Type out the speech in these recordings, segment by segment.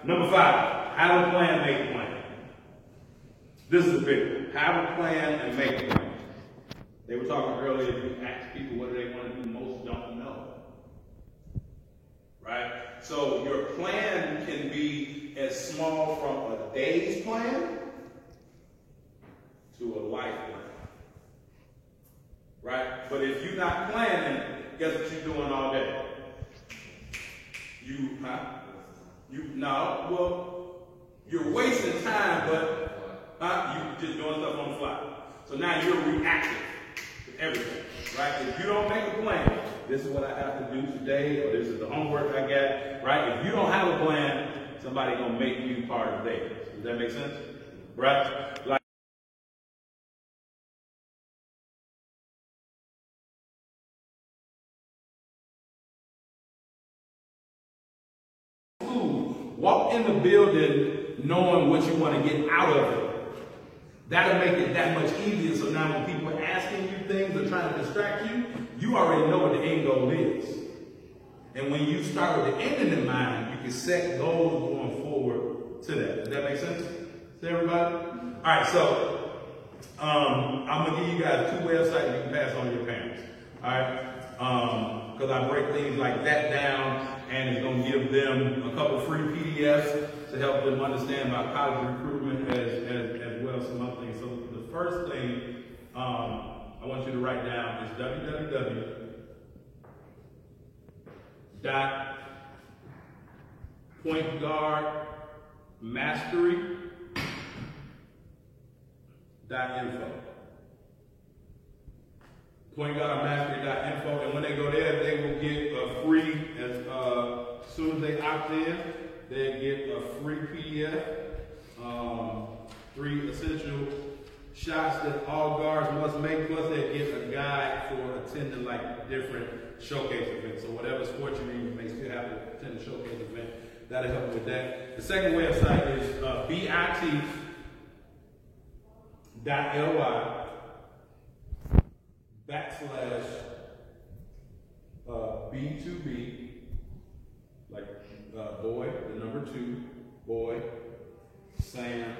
Number 5, have a plan, make a plan. This is a big one. Have a plan and make a plan. They were talking earlier, if you ask people what do they want to do, most don't know. Right? So your plan can be as small from a day's plan to a life plan. Right? But if you're not planning, guess what you're doing all day? You're wasting time, but you're just doing stuff on the fly. So now you're reactive to everything, right? If you don't make a plan, this is what I have to do today, or this is the homework I got, right? If you don't have a plan, somebody's gonna make you part of theirs. Does that make sense? Right? Like walk in the building knowing what you want to get out of it. That'll make it that much easier. So now when people are asking you things or trying to distract you, you already know what the end goal is. And when you start with the end in mind, you can set goals going forward to that. Does that make sense to everybody? All right, so I'm going to give you guys 2 websites you can pass on to your parents. All right? Because I break things like that down, and it's going to give them a couple free PDFs to help them understand about college recruitment as well as some other things. So the first thing I want you to write down is www.pointguardmastery.info. Pointguardmastery.info, and when they go there, they will get a free, as soon as they opt in, they get a free PDF, 3 essential shots that all guards must make, plus they get a guide for attending like different showcase events. So whatever sport you're in, you may still have to attend a showcase event. That'll help with that. The second website is bit.ly /B2B, like boy, the number 2, boy, Sam,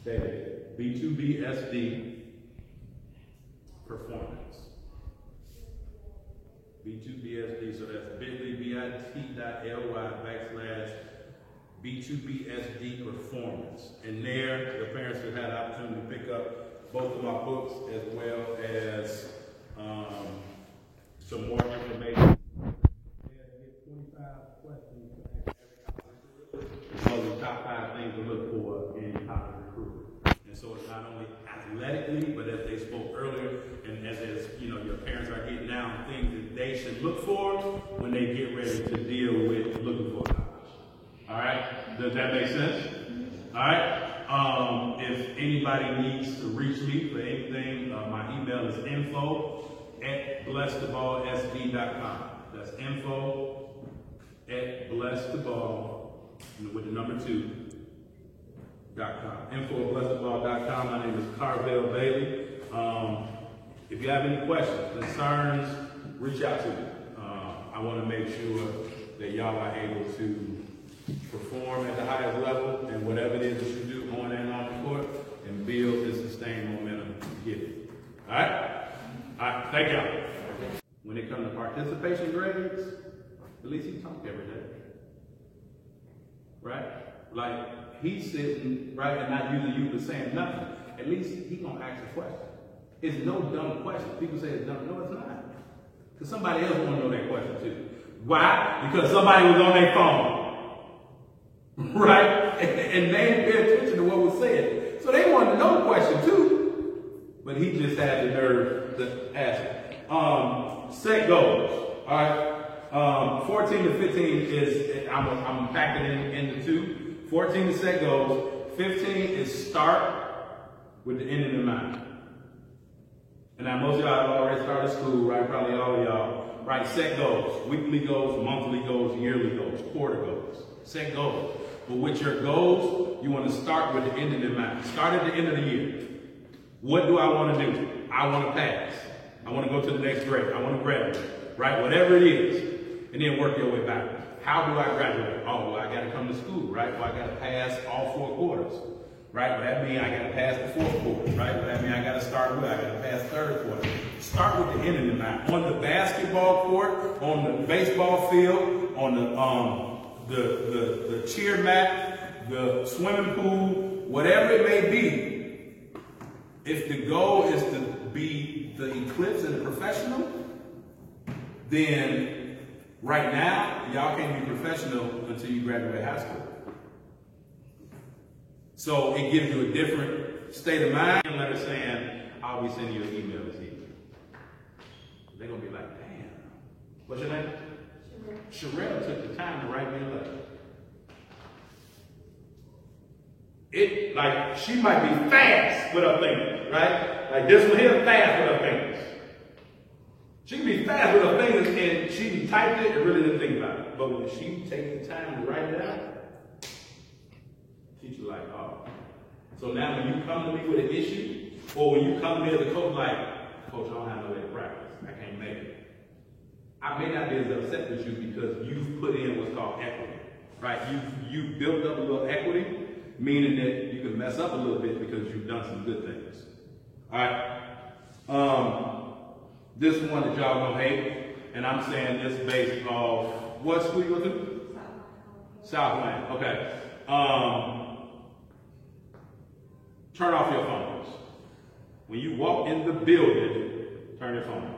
David, B2BSD performance. B2BSD, so that's bit.ly /B2BSD performance. And there, the parents will have the opportunity to pick up both of my books as well as some more information. Get 25 questions to ask every college recruiter. So the top 5 things to look for in college recruitment. And so it's not only athletically, but as they spoke earlier, and as your parents are getting down things that they should look for when they get ready to deal with looking for college. All right? Does that make sense? All right? If anybody needs to reach me for anything, my email is info@blessedtheballsd.com. That's info@blessedtheball with the number 2.com. info@blessedtheball.com. My name is Carvel Bailey. If you have any questions, concerns, reach out to me. I want to make sure that y'all are able to perform at the highest level and whatever it is that you do on and off the court and build and sustain momentum to get it. All right? All right, thank y'all. When it comes to participation grades, at least he talk every day. Right? Like, he's sitting, right, and not using you for saying nothing. At least he gonna ask a question. It's no dumb question. People say it's dumb. No, it's not. Because somebody else wanna know that question too. Why? Because somebody was on their phone. Right? And they didn't pay attention to what was said. So they wanted to know the question too. But he just had the nerve to ask it. Set goals. All right. 14 to 15 is, I'm packing in the 2. 14 is set goals. 15 is start with the end in mind. And now most of y'all have already started school, right? Probably all of y'all. Right, set goals. Weekly goals, monthly goals, yearly goals, quarter goals. Set goals. But with your goals, you want to start with the end in mind. Start at the end of the year. What do I want to do? I want to pass. I want to go to the next grade. I want to graduate. Right? Whatever it is. And then work your way back. how do I graduate? Oh, well, I got to come to school, right? Well, I got to pass all 4 quarters, right? Well, that means I got to pass the 4th quarter, right? Well, that means I got to start with, I got to pass 3rd quarter. Start with the end in mind. On the basketball court, on the baseball field, on the cheer mat, the swimming pool, whatever it may be, if the goal is to be the Eclipse and the professional, then right now, y'all can't be professional until you graduate high school. So it gives you a different state of mind. A letter saying, I'll be sending you an email this evening. They're going to be like, damn. What's your name? Sherelle took the time to write me a letter. It, like, she might be fast with her fingers, right? Like this one here, fast with her fingers. She can be fast with her fingers and she can type it and really didn't think about it. But when she takes the time to write it out, teacher like, oh. So now when you come to me with an issue, or when you come to me as a coach, like, Coach, I don't have no way to practice. I can't make it. I may not be as upset with you because you've put in what's called equity, right? You've built up a little equity, meaning that you can mess up a little bit because you've done some good things. All right. This one that y'all gonna hate, and I'm saying this based off what school you go to? Southland. Okay. Turn off your phones. When you walk in the building, turn your phone on.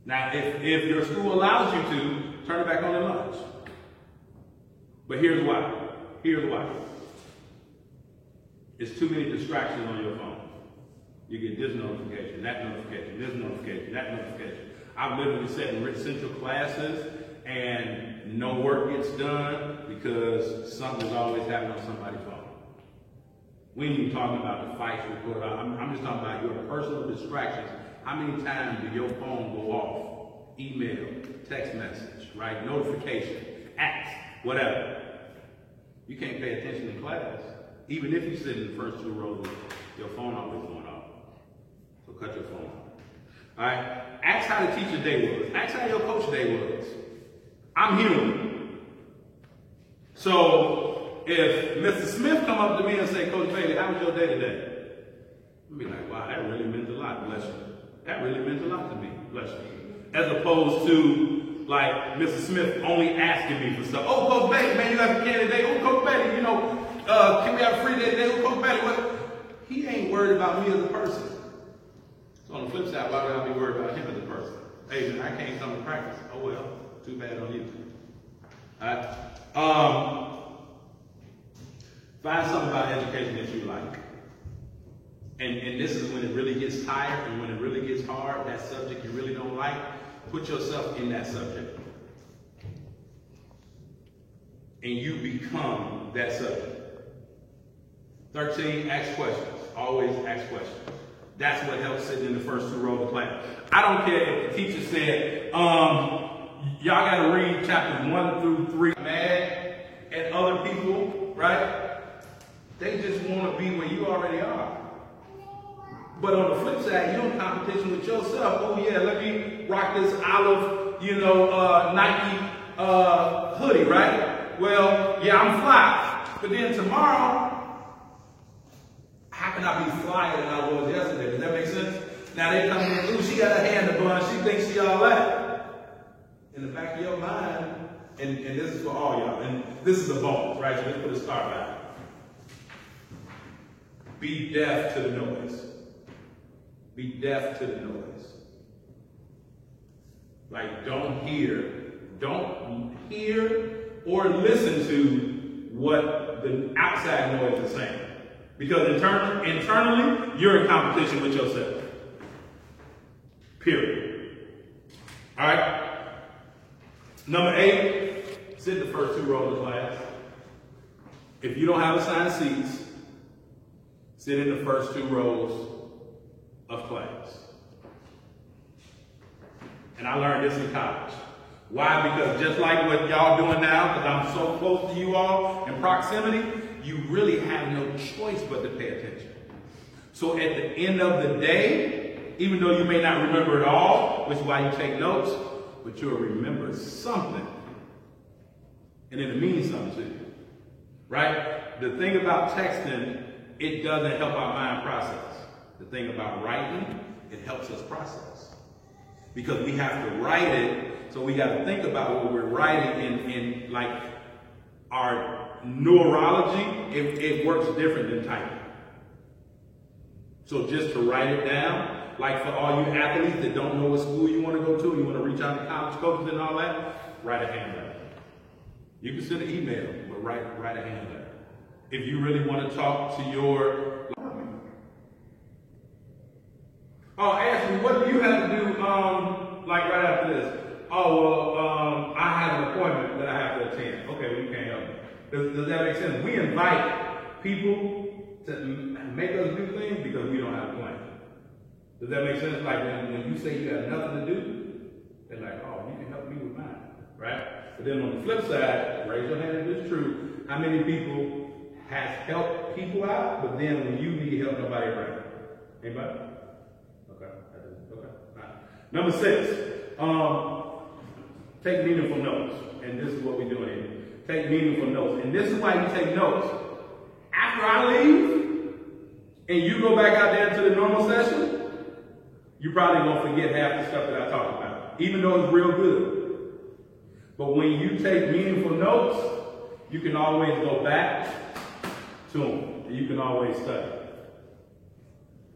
Now, if your school allows you to, turn it back on at lunch. But here's why. Here's why. It's too many distractions on your phone. You get this notification, that notification, this notification, that notification. I've literally sat in central classes and no work gets done because something's always happening on somebody's phone. We ain't even talking about the fights report. I'm just talking about your personal distractions. How many times did your phone go off? Email, text message, right? Notification, apps, whatever. You can't pay attention in class. Even if you sit in the first 2 rows, your phone always going off. So cut your phone off. All right? Ask how the teacher day was. Ask how your coach day was. I'm human. So if Mr. Smith come up to me and say, Coach Bailey, how was your day today? I'll be like, wow, that really meant a lot, bless you. That really meant a lot to me, bless you. As opposed to, like, Mr. Smith only asking me for stuff. Oh, Coach Bailey, man, you got a candidate. Oh, Coach Bailey, you know, can we have a free day today? Oh, Coach Bailey, what? He ain't worried about me as a person. So on the flip side, why would I be worried about him as a person? Hey, man, I can't come to practice. Oh, well, too bad on you. All right? Find something about education that you like. And this is when it really gets tired and when it really gets hard, that subject you really don't like, put yourself in that subject. And you become that subject. 13, ask questions. Always ask questions. That's what helps sitting in the first 2 rows of class. I don't care if the teacher said, y'all got to read chapters 1 through 3. Mad at other people, right? They just want to be where you already are. But on the flip side, you're in competition with yourself. Oh yeah, let me rock this olive, Nike hoodie, right? Well, yeah, I'm fly. But then tomorrow, how can I be flyer than I was yesterday? Does that make sense? Now they come in, ooh, she got her hair in the bun, she thinks she all that. In the back of your mind, and this is for all y'all, and this is a bonus, right? So let's put a start back. Be deaf to the noise. Be deaf to the noise. Like, don't hear or listen to what the outside noise is saying. Because internally, you're in competition with yourself. Period. All right? Number 8, sit in the first 2 rows of class. If you don't have assigned seats, sit in the first 2 rows of class. And I learned this in college. Why? Because just like what y'all doing now, because I'm so close to you all in proximity, you really have no choice but to pay attention. So at the end of the day, even though you may not remember it all, which is why you take notes, but you'll remember something. and it'll mean something to you, right? The thing about texting, it doesn't help our mind process. The thing about writing, it helps us process. Because we have to write it, so we got to think about what we're writing in like our neurology, it works different than typing. So just to write it down, like for all you athletes that don't know what school you want to go to, you want to reach out to college coaches and all that, write a hand letter. You can send an email, but write a hand letter. If you really want to talk to your... Oh, ask me, what do you have to do, like right after this? Oh, well, I have an appointment that I have to attend. Okay, well, you can't help me. Does that make sense? We invite people to make us do things because we don't have a plan. Does that make sense? Like when you say you got nothing to do, they're like, oh, you can help me with mine, right? But then on the flip side, raise your hand if it's true. How many people has helped people out, but then when you need help, nobody around? Anybody? Okay. Okay. All right. Number 6, take meaningful notes. And this is what we're doing here. Take meaningful notes. And this is why you take notes. After I leave, and you go back out there into the normal session, you're probably going to forget half the stuff that I talked about, even though it's real good. But when you take meaningful notes, you can always go back to them, and you can always study.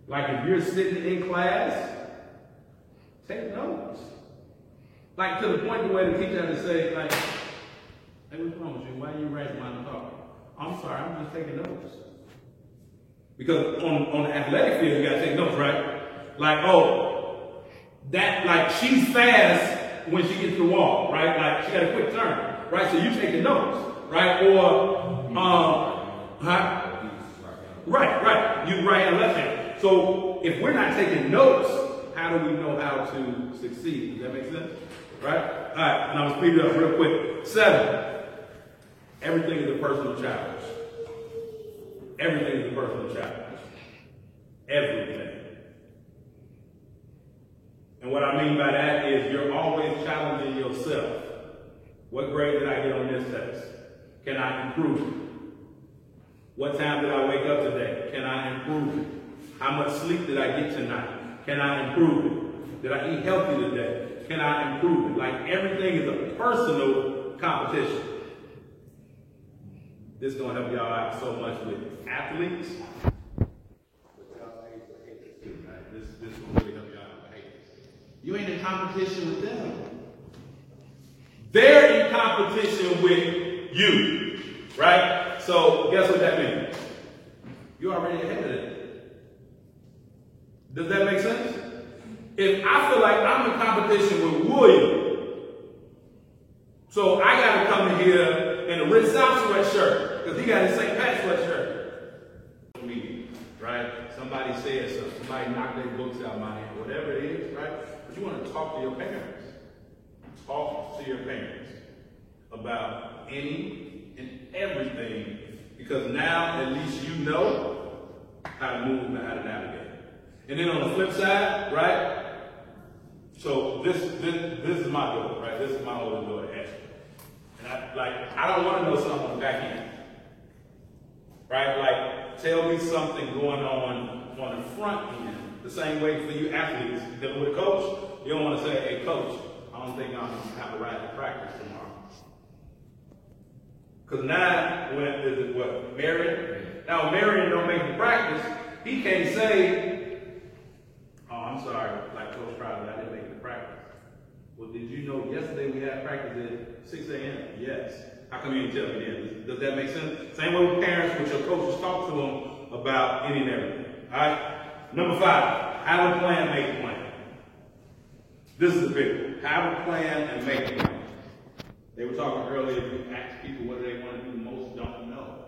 Like if you're sitting in class, take notes. Like to the point where the teacher had to say, like, hey, what's wrong with you? Why are you writing while I'm talking? I'm sorry, I'm just taking notes. Because on the athletic field, you gotta take notes, right? Like, oh, that, like, she's fast when she gets to the wall, right? Like, she got a quick turn, right? So you taking notes, right? Or, Right. You right and left hand. So if we're not taking notes, how do we know how to succeed? Does that make sense? Right? All right, and I'm gonna speed it up real quick. 7, everything is a personal challenge. Everything is a personal challenge. Everything. And what I mean by that is you're always challenging yourself. What grade did I get on this test? Can I improve it? What time did I wake up today? Can I improve it? How much sleep did I get tonight? Can I improve it? Did I eat healthy today? Can I improve it? Like everything is a personal competition. This is going to help y'all out so much with athletes. This will really help y'all out with haters. You ain't in competition with them. They're in competition with you. Right? So guess what that means? You're already ahead of them. Does that make sense? If I feel like I'm in competition with William, so I got to come in here in a Red South sweatshirt because he got his St. Pat sweatshirt. Me, right? Somebody said something. Somebody knocked their books out of my hand. Whatever it is, right? But you want to talk to your parents. Talk to your parents about any and everything, because now at least you know how to move and how to navigate. And then on the flip side, right? So this is my goal, right? This is my oldest daughter, Ashley. And I don't want to know something on the back end, right? Like tell me something going on the front end. The same way for you athletes dealing with a coach. You don't want to say, hey coach, I don't think I'm going to have a ride to practice tomorrow. Because now, Marion? Now, Marion don't make the practice. He can't say, oh, I'm sorry, like Coach Crowder, I didn't make the practice. Well, did you know yesterday we had practice at 6 a.m.? Yes. How come you didn't tell me then? Does that make sense? Same way with parents, with your coaches, talk to them about any and everything. All right? Number 5, have a plan, make a plan. This is the big one. Have a plan and make a plan. They were talking earlier, if you ask people what they want to do, most don't know.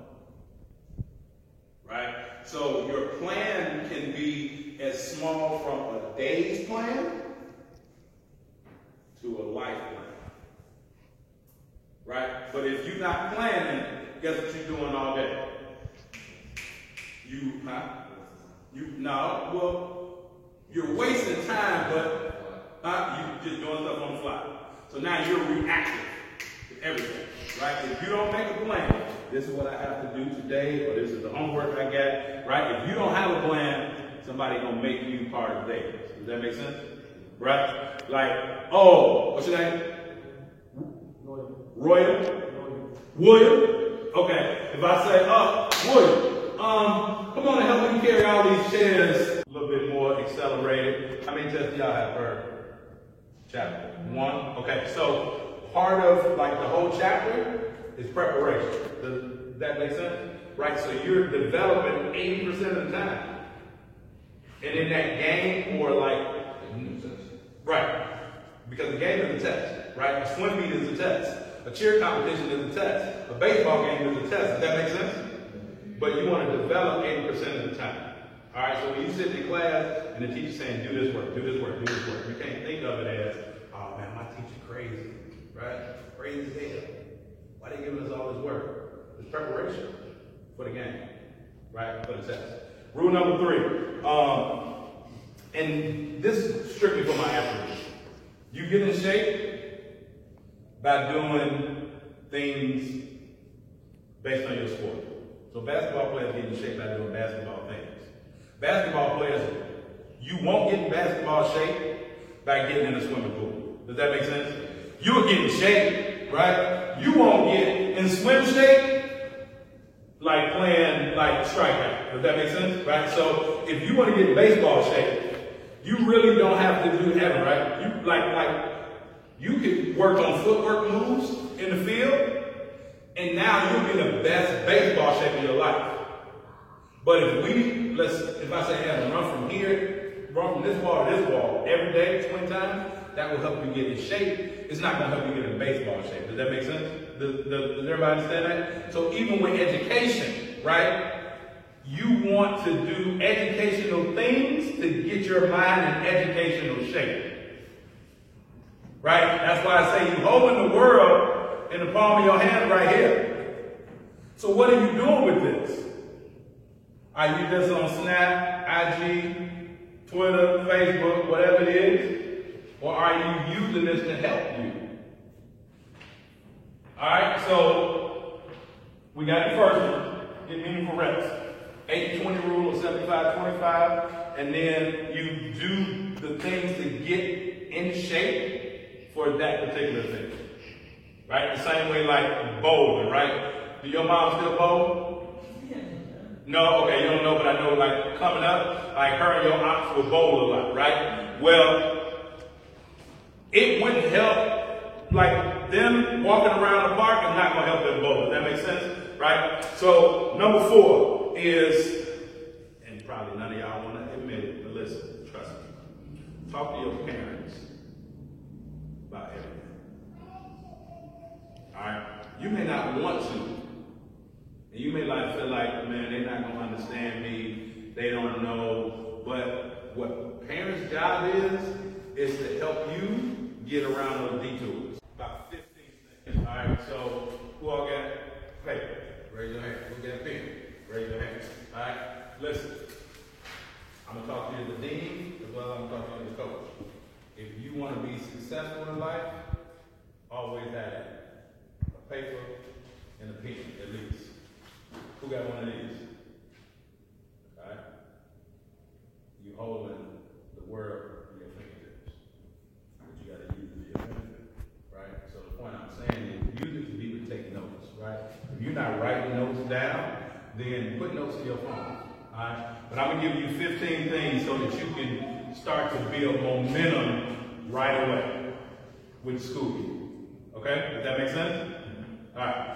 Right? So your plan can be as small from a day's plan to a life plan. Right? But if you're not planning, guess what you're doing all day? You're wasting time, but you're just doing stuff on the fly. So now you're reactive to everything. right? If you don't make a plan, this is what I have to do today, or this is the homework I got, right? If you don't have a plan, somebody's gonna make you part of theirs. Does that make sense? Right? Like, oh, what's your name? Royal? William? Okay. If I say, William, come on and help me carry all these chairs a little bit more accelerated. How many tests do y'all have per chapter? One? Okay, so part of like the whole chapter is preparation. Does that make sense? Right, so you're developing 80% of the time. And in that game, or like, right, because the game is a test, right? A swim meet is a test. A cheer competition is a test. A baseball game is a test. Does that make sense? But you want to develop 80% of the time. All right, so when you sit in class and the teacher's saying, do this work, do this work, do this work, you can't think of it as, oh man, my teacher crazy, right? Crazy as hell. Why they giving us all this work? It's preparation for the game, right? For the test. Rule number 3, and this is strictly for my athletes. You get in shape by doing things based on your sport. So basketball players get in shape by doing basketball things. Basketball players, you won't get in basketball shape by getting in a swimming pool. Does that make sense? You'll get in shape, right? You won't get in swim shape like playing like strikeout. Does that make sense? Right? So if you want to get in baseball shape, you really don't have to do ever, right? You can work on footwork moves in the field, and now you'll be the best baseball shape of your life. But if I say, hey, run from here, run from this wall to this wall every day, 20 times, that will help you get in shape. It's not going to help you get in baseball shape. Does that make sense? Does everybody understand that? So even with education, right? You want to do educational things to get your mind in educational shape. Right? That's why I say you holding the world in the palm of your hand right here. So what are you doing with this? Are you just on Snap, IG, Twitter, Facebook, whatever it is? Or are you using this to help you? Alright, so we got the first one, get meaningful reps. 80-20 rule or 75-25, and then you do the things to get in shape for that particular thing. Right? The same way like bowling, right? Do your mom still bowl? No? Okay, you don't know, but I know like coming up, like her and your aunts would bowl a lot, right? Well, it wouldn't help, like them walking around the park is not going to help them bowl. Does that make sense? Right? So number 4 is, and probably none of y'all want to admit it, but listen, trust me. Talk to your parents about everything. Alright? You may not want to. And you may feel like, man, they're not going to understand me. They don't know. But what parents' job is to help you get around those detours. About 15 things. Alright, so who all got paper? Raise your hand. Who got a pen? Raise your hand. Alright? Listen. I'm going to talk to you as the dean, as well as I'm going to talk to you as the coach. If you want to be successful in life, always have a paper and a pen, at least. Who got one of these? Alright? You holding the world in your fingertips. But you got to use it to your benefit. Right? So the point I'm saying is use it to be able to take notes. Right? If you're not writing notes down, then put notes in your phone. Alright? But I'm going to give you 15 things so that you can start to build momentum right away with school. Okay? Does that make sense? Alright.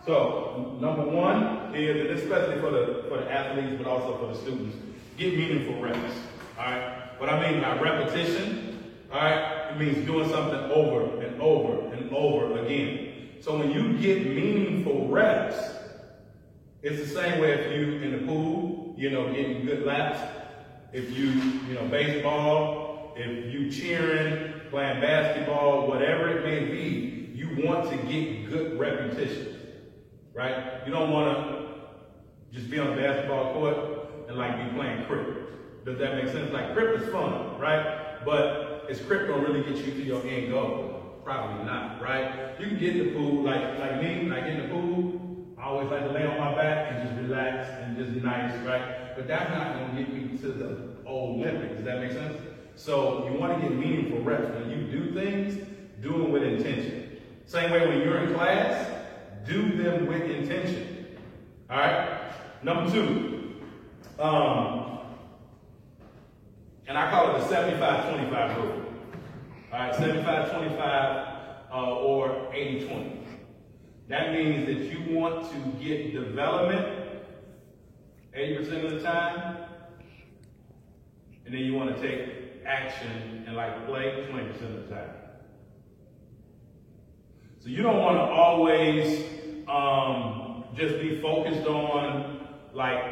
So, number 1 is, and especially for the athletes, but also for the students, get meaningful reps. Alright? What I mean by repetition, alright, it means doing something over and over and over again. So when you get meaningful reps, it's the same way if you in the pool, getting good laps. If you baseball, if you cheering, playing basketball, whatever it may be, you want to get good repetition. Right? You don't want to just be on the basketball court and be playing cricket. Does that make sense? Like cricket is fun, right? But is cricket gonna really get you to your end goal? Probably not, right? You can get in the pool, like me, when I get in the pool, I always like to lay on my back and just relax and just be nice, right? But that's not going to get me to the Olympics. Does that make sense? So you want to get meaningful reps. When you do things, do them with intention. Same way when you're in class, do them with intention. All right? Number 2, and I call it the 75-25 rule. All right, 75-25 or 80-20. That means that you want to get development 80% of the time, and then you want to take action and like play 20% of the time. So you don't want to always just be focused on like,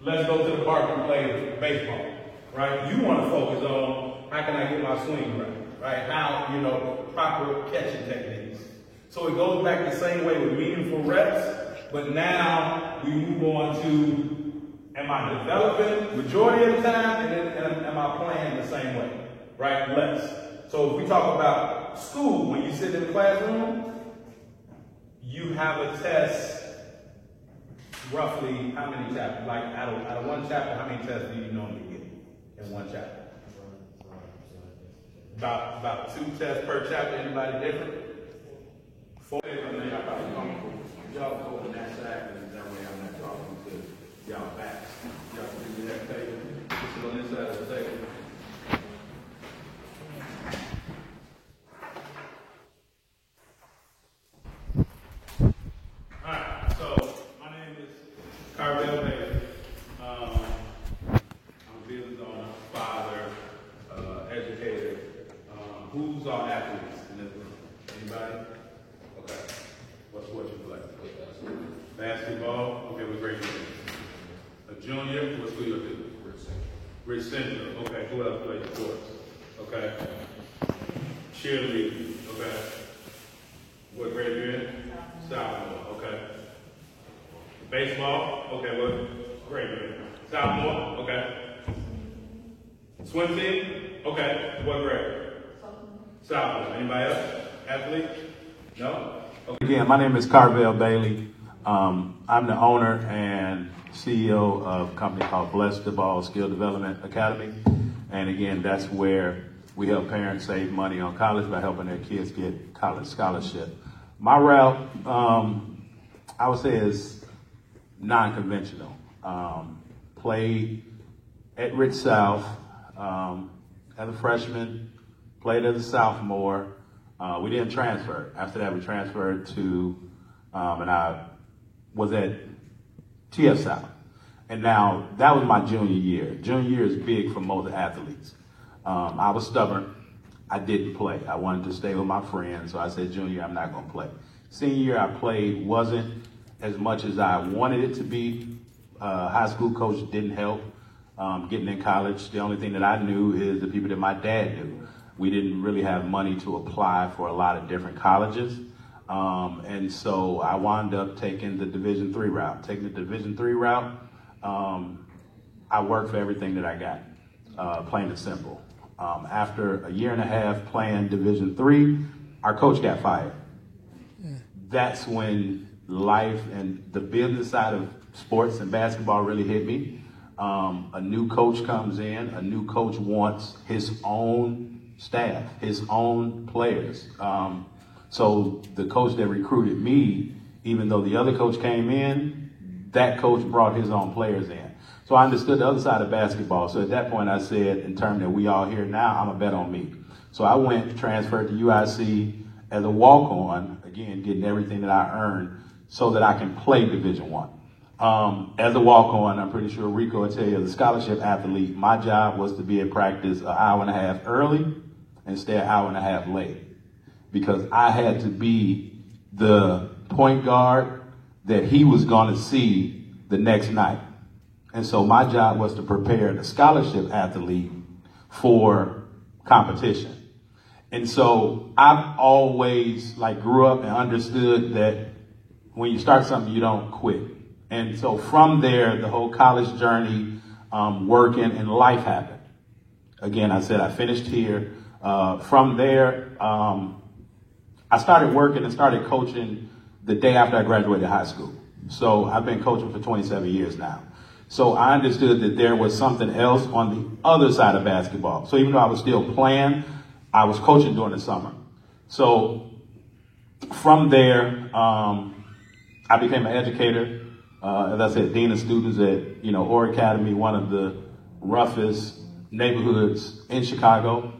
let's go to the park and play baseball, right? You want to focus on how can I get my swing right? How, proper catching techniques. So it goes back the same way with meaningful reps, but now we move on to, am I developing majority of the time, and then am I playing the same way, right? Less. So if we talk about school, when you sit in the classroom, you have a test, roughly how many chapters? Like out of one chapter, how many tests do you normally get in one chapter? About 2 tests per chapter. Anybody different? 4. Y'all go on that side, and that way I'm not talking to y'all back. Y'all can do that table. Sit on this side of the table. Alright, so my name is Carvel Bailey. I'm a business owner, father, educator. Who's all athletes in this room? Anybody? Okay. What sport you play? Basketball. Okay, what grade you in? A junior. What school you go to? Rich Central. Okay. Who else plays sports? Okay. Cheerleading. Okay. What grade you in? Sophomore. Okay. Baseball. Okay. What grade you in? Sophomore. Okay. Swim team. Okay. What grade? Sophomore. Anybody else? Athlete? No? Okay. Again, my name is Carvel Bailey. I'm the owner and CEO of a company called Bless the Ball Skill Development Academy. And again, that's where we help parents save money on college by helping their kids get college scholarship. My route, I would say, is non-conventional. Played at Rich South as a freshman, played as a sophomore. We didn't transfer. After that, we transferred to, and I was at TF South. And now, that was my junior year. Junior year is big for most athletes. I was stubborn. I didn't play. I wanted to stay with my friends, so I said, junior year, I'm not going to play. Senior year, I played, wasn't as much as I wanted it to be. High school coach didn't help. Getting in college, the only thing that I knew is the people that my dad knew. We didn't really have money to apply for a lot of different colleges. And so I wound up taking the Division III route. Taking the Division III route, I worked for everything that I got, plain and simple. After a year and a half playing Division III, our coach got fired. That's when life and the business side of sports and basketball really hit me. A new coach comes in, a new coach wants his own staff, his own players. So the coach that recruited me, even though the other coach came in, that coach brought his own players in. So I understood the other side of basketball. So at that point I said, in terms that we all here now, I'm going to bet on me. So I went, transferred to UIC as a walk-on, again, getting everything that I earned so that I can play Division I. As a walk-on, I'm pretty sure Rico will tell you, as a scholarship athlete, my job was to be at practice an hour and a half early and stay an hour and a half late, because I had to be the point guard that he was going to see the next night. And so my job was to prepare the scholarship athlete for competition. And so I've always grew up and understood that when you start something, you don't quit. And so from there, the whole college journey, working, and life happened. Again, I said I finished here. From there, I started working and started coaching the day after I graduated high school. So I've been coaching for 27 years now. So I understood that there was something else on the other side of basketball. So even though I was still playing, I was coaching during the summer. So from there, I became an educator. As I said, dean of students at, Orr Academy, one of the roughest neighborhoods in Chicago.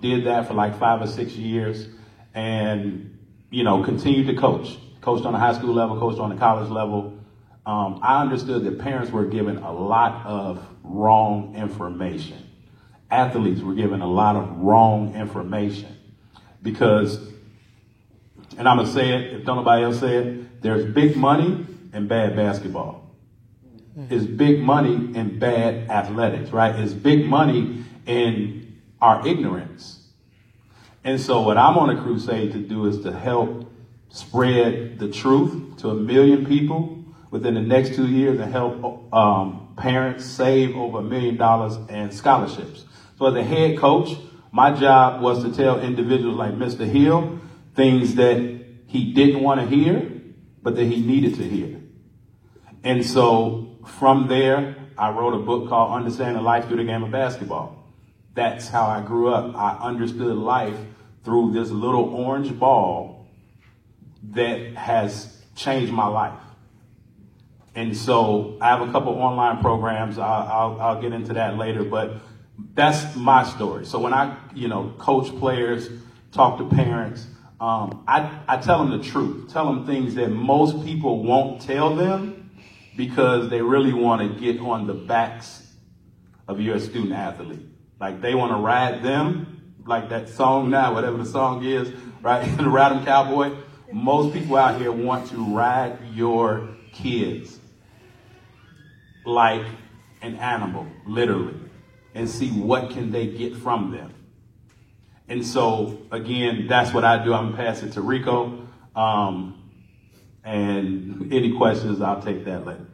Did that for like 5 or 6 years and, continued to coach. Coached on the high school level, coached on the college level. I understood that parents were given a lot of wrong information. Athletes were given a lot of wrong information because, and I'm going to say it, if don't nobody else say it, there's big money in bad basketball. It's big money in bad athletics, right? It's big money in our ignorance. And so what I'm on a crusade to do is to help spread the truth to 1 million people within the next 2 years and help parents save over $1 million in scholarships. So as a head coach, my job was to tell individuals like Mr. Hill things that he didn't want to hear, but that he needed to hear. And so from there, I wrote a book called Understanding Life Through the Game of Basketball. That's how I grew up. I understood life through this little orange ball that has changed my life. And so I have a couple online programs. I'll get into that later, but that's my story. So when I, coach players, talk to parents, I tell them the truth. Tell them things that most people won't tell them because they really want to get on the backs of your student athlete. Like they want to ride them, like that song now, whatever the song is, right? The Ride 'em Cowboy. Most people out here want to ride your kids like an animal, literally, and see what can they get from them. And so, again, that's what I do. I'm going to pass it to Rico. And any questions, I'll take that later.